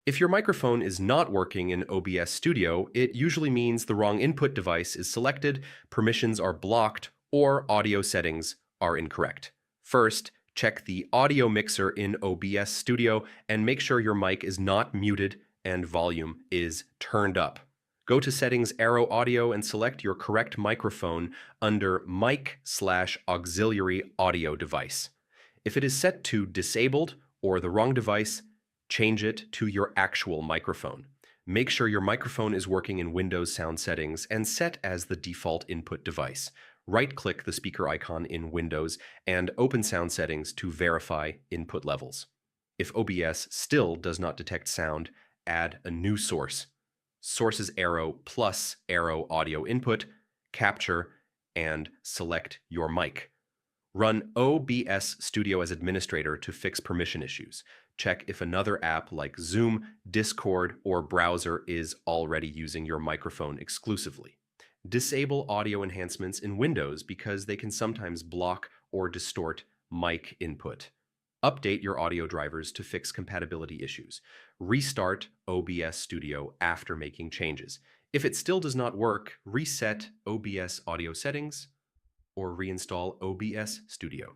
If your microphone is not working in OBS Studio, it usually means the wrong input device is selected, permissions are blocked, or audio settings are incorrect. First, check the audio mixer in OBS Studio and make sure your mic is not muted and volume is turned up. Go to Settings Arrow Audio and select your correct microphone under Mic/Auxiliary Audio Device. If it is set to Disabled or the wrong device, change it to your actual microphone. Make sure your microphone is working in Windows sound settings and set as the default input device. Right-click the speaker icon in Windows and open sound settings to verify input levels. If OBS still does not detect sound, add a new source. Sources arrow plus arrow audio input, capture, and select your mic. Run OBS Studio as administrator to fix permission issues. Check if another app like Zoom, Discord, or browser is already using your microphone exclusively. Disable audio enhancements in Windows because they can sometimes block or distort mic input. Update your audio drivers to fix compatibility issues. Restart OBS Studio after making changes. If it still does not work, reset OBS audio settings or reinstall OBS Studio.